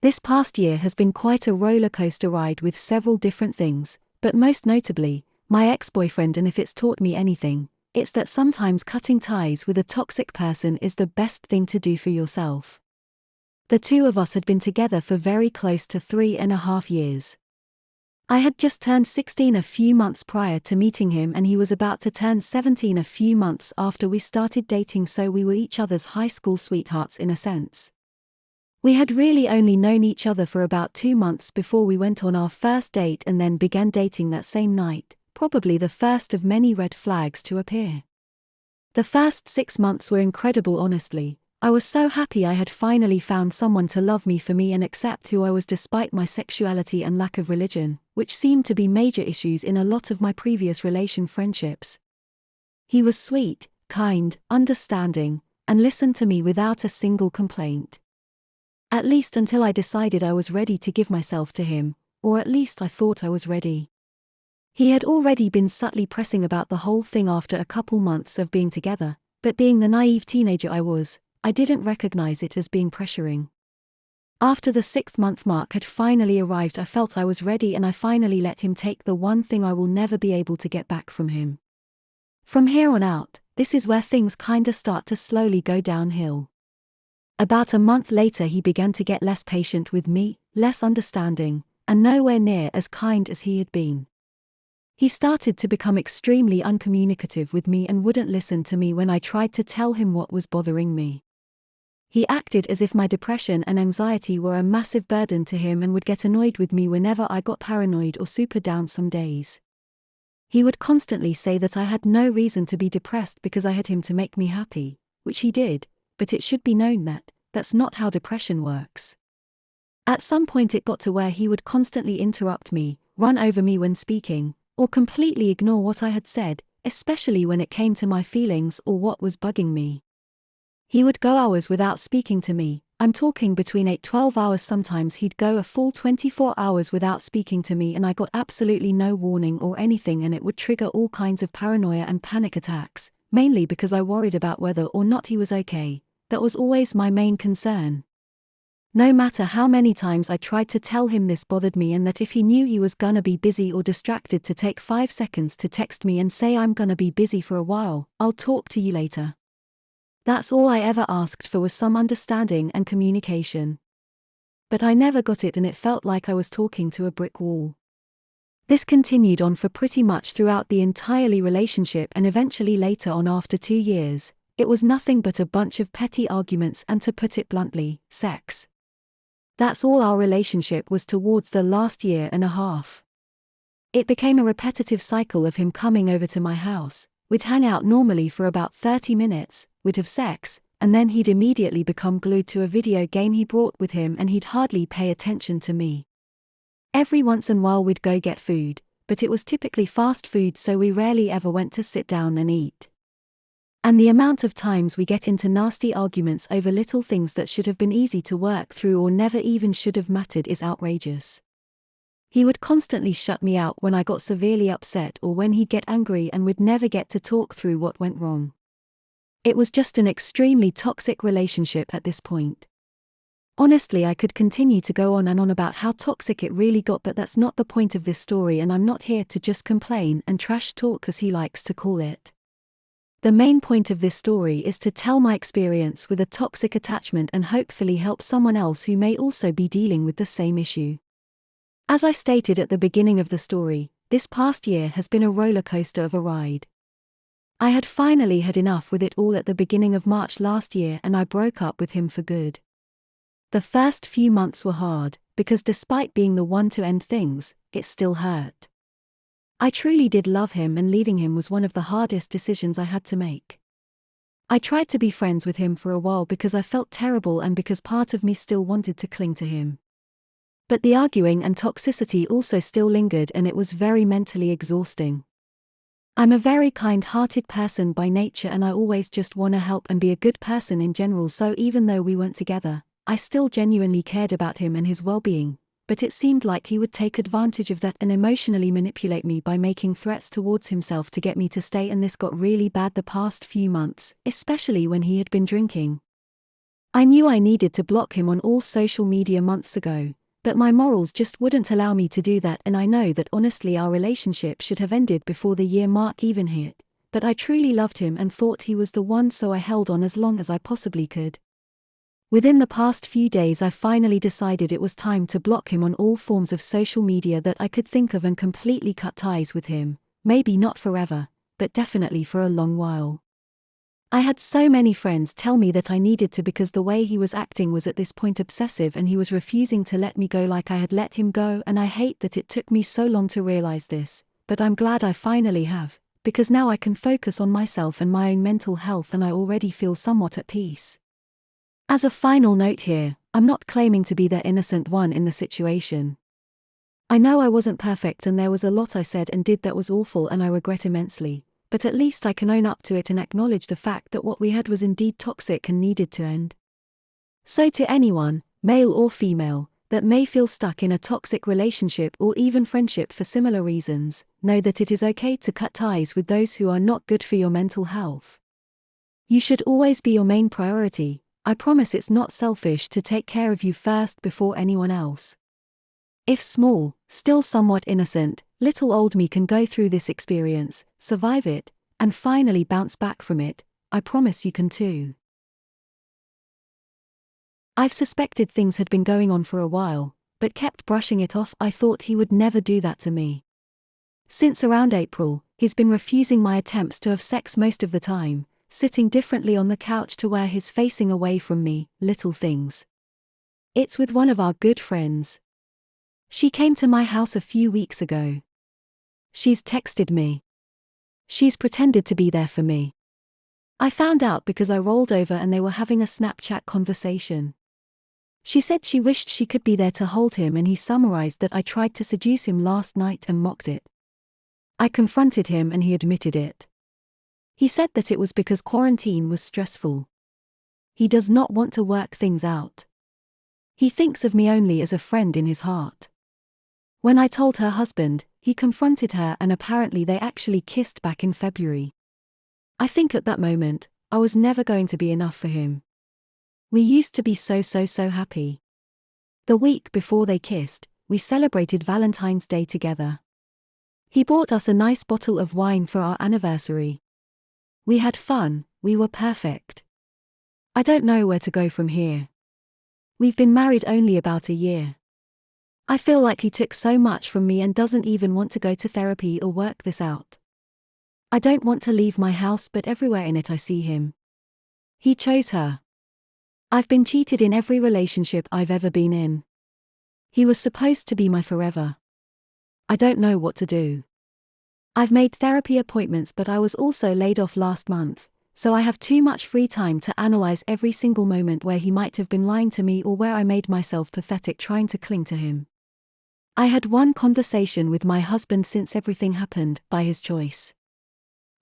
This past year has been quite a roller coaster ride with several different things, but most notably, my ex-boyfriend, and if it's taught me anything, it's that sometimes cutting ties with a toxic person is the best thing to do for yourself. The two of us had been together for very close to 3.5 years. I had just turned 16 a few months prior to meeting him, and he was about to turn 17 a few months after we started dating, so we were each other's high school sweethearts in a sense. We had really only known each other for about 2 months before we went on our first date and then began dating that same night, probably the first of many red flags to appear. The first 6 months were incredible, honestly. I was so happy I had finally found someone to love me for me and accept who I was despite my sexuality and lack of religion, which seemed to be major issues in a lot of my previous friendships. He was sweet, kind, understanding, and listened to me without a single complaint. At least until I decided I was ready to give myself to him, or at least I thought I was ready. He had already been subtly pressing about the whole thing after a couple months of being together, but being the naive teenager I was, I didn't recognize it as being pressuring. After the 6th month mark had finally arrived, I felt I was ready, and I finally let him take the one thing I will never be able to get back from him. From here on out, this is where things kinda start to slowly go downhill. About a month later, he began to get less patient with me, less understanding, and nowhere near as kind as he had been. He started to become extremely uncommunicative with me and wouldn't listen to me when I tried to tell him what was bothering me. He acted as if my depression and anxiety were a massive burden to him and would get annoyed with me whenever I got paranoid or super down some days. He would constantly say that I had no reason to be depressed because I had him to make me happy, which he did, but it should be known that that's not how depression works. At some point it got to where he would constantly interrupt me, run over me when speaking, or completely ignore what I had said, especially when it came to my feelings or what was bugging me. He would go hours without speaking to me. I'm talking between 8-12 hours. Sometimes he'd go a full 24 hours without speaking to me, and I got absolutely no warning or anything, and it would trigger all kinds of paranoia and panic attacks, mainly because I worried about whether or not he was okay. That was always my main concern. No matter how many times I tried to tell him this bothered me, and that if he knew he was gonna be busy or distracted to take 5 seconds to text me and say, "I'm gonna be busy for a while, I'll talk to you later." That's all I ever asked for, was some understanding and communication. But I never got it, and it felt like I was talking to a brick wall. This continued on for pretty much throughout the entire relationship, and eventually later on, after 2 years, it was nothing but a bunch of petty arguments and, to put it bluntly, sex. That's all our relationship was towards the last 1.5 years. It became a repetitive cycle of him coming over to my house. We'd hang out normally for about 30 minutes, we'd have sex, and then he'd immediately become glued to a video game he brought with him, and he'd hardly pay attention to me. Every once in a while we'd go get food, but it was typically fast food, so we rarely ever went to sit down and eat. And the amount of times we get into nasty arguments over little things that should have been easy to work through or never even should have mattered is outrageous. He would constantly shut me out when I got severely upset or when he'd get angry, and would never get to talk through what went wrong. It was just an extremely toxic relationship at this point. Honestly, I could continue to go on and on about how toxic it really got, but that's not the point of this story, and I'm not here to just complain and trash talk, as he likes to call it. The main point of this story is to tell my experience with a toxic attachment and hopefully help someone else who may also be dealing with the same issue. As I stated at the beginning of the story, this past year has been a roller coaster of a ride. I had finally had enough with it all at the beginning of March last year, and I broke up with him for good. The first few months were hard, because despite being the one to end things, it still hurt. I truly did love him, and leaving him was one of the hardest decisions I had to make. I tried to be friends with him for a while because I felt terrible and because part of me still wanted to cling to him. But the arguing and toxicity also still lingered, and it was very mentally exhausting. I'm a very kind-hearted person by nature, and I always just want to help and be a good person in general, so even though we weren't together, I still genuinely cared about him and his well-being. But it seemed like he would take advantage of that and emotionally manipulate me by making threats towards himself to get me to stay, and this got really bad the past few months, especially when he had been drinking. I knew I needed to block him on all social media months ago, but my morals just wouldn't allow me to do that, and I know that honestly our relationship should have ended before the year mark even hit, but I truly loved him and thought he was the one, so I held on as long as I possibly could. Within the past few days I finally decided it was time to block him on all forms of social media that I could think of and completely cut ties with him, maybe not forever, but definitely for a long while. I had so many friends tell me that I needed to because the way he was acting was at this point obsessive and he was refusing to let me go like I had let him go, and I hate that it took me so long to realize this, but I'm glad I finally have, because now I can focus on myself and my own mental health and I already feel somewhat at peace. As a final note here, I'm not claiming to be the innocent one in the situation. I know I wasn't perfect and there was a lot I said and did that was awful and I regret immensely, but at least I can own up to it and acknowledge the fact that what we had was indeed toxic and needed to end. So to anyone, male or female, that may feel stuck in a toxic relationship or even friendship for similar reasons, know that it is okay to cut ties with those who are not good for your mental health. You should always be your main priority. I promise it's not selfish to take care of you first before anyone else. If small, still somewhat innocent, little old me can go through this experience, survive it, and finally bounce back from it, I promise you can too. I've suspected things had been going on for a while, but kept brushing it off. I thought he would never do that to me. Since around April, he's been refusing my attempts to have sex most of the time, sitting differently on the couch to where he's facing away from me, little things. It's with one of our good friends. She came to my house a few weeks ago. She's texted me. She's pretended to be there for me. I found out because I rolled over and they were having a Snapchat conversation. She said she wished she could be there to hold him and he summarized that I tried to seduce him last night and mocked it. I confronted him and he admitted it. He said that it was because quarantine was stressful. He does not want to work things out. He thinks of me only as a friend in his heart. When I told her husband, he confronted her and apparently they actually kissed back in February. I think at that moment, I was never going to be enough for him. We used to be so happy. The week before they kissed, we celebrated Valentine's Day together. He bought us a nice bottle of wine for our anniversary. We had fun, we were perfect. I don't know where to go from here. We've been married only about a year. I feel like he took so much from me and doesn't even want to go to therapy or work this out. I don't want to leave my house, but everywhere in it I see him. He chose her. I've been cheated in every relationship I've ever been in. He was supposed to be my forever. I don't know what to do. I've made therapy appointments, but I was also laid off last month, so I have too much free time to analyze every single moment where he might have been lying to me or where I made myself pathetic trying to cling to him. I had one conversation with my husband since everything happened, by his choice.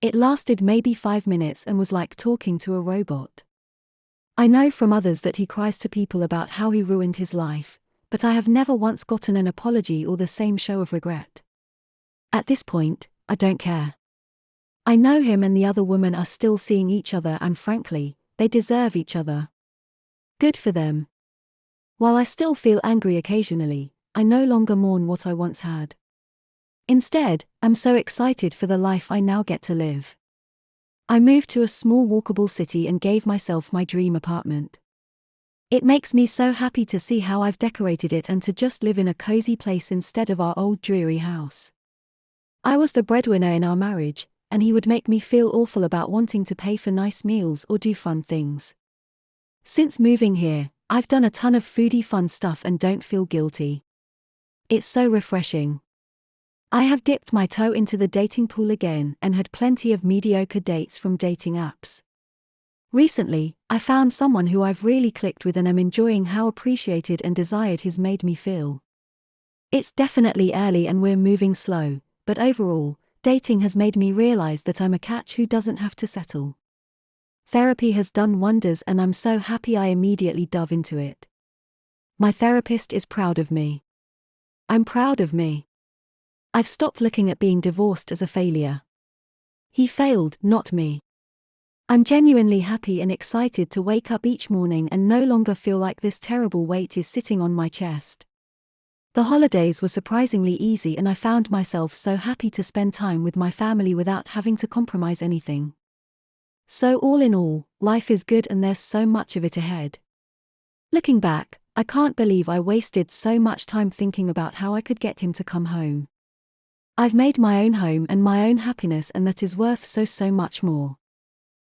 It lasted maybe 5 minutes and was like talking to a robot. I know from others that he cries to people about how he ruined his life, but I have never once gotten an apology or the same show of regret. At this point, I don't care. I know him and the other woman are still seeing each other and frankly, they deserve each other. Good for them. While I still feel angry occasionally, I no longer mourn what I once had. Instead, I'm so excited for the life I now get to live. I moved to a small walkable city and gave myself my dream apartment. It makes me so happy to see how I've decorated it and to just live in a cozy place instead of our old dreary house. I was the breadwinner in our marriage, and he would make me feel awful about wanting to pay for nice meals or do fun things. Since moving here, I've done a ton of foodie fun stuff and don't feel guilty. It's so refreshing. I have dipped my toe into the dating pool again and had plenty of mediocre dates from dating apps. Recently, I found someone who I've really clicked with and am enjoying how appreciated and desired he's made me feel. It's definitely early and we're moving slow, but overall, dating has made me realize that I'm a catch who doesn't have to settle. Therapy has done wonders and I'm so happy I immediately dove into it. My therapist is proud of me. I'm proud of me. I've stopped looking at being divorced as a failure. He failed, not me. I'm genuinely happy and excited to wake up each morning and no longer feel like this terrible weight is sitting on my chest. The holidays were surprisingly easy and I found myself so happy to spend time with my family without having to compromise anything. So all in all, life is good and there's so much of it ahead. Looking back, I can't believe I wasted so much time thinking about how I could get him to come home. I've made my own home and my own happiness, and that is worth so much more.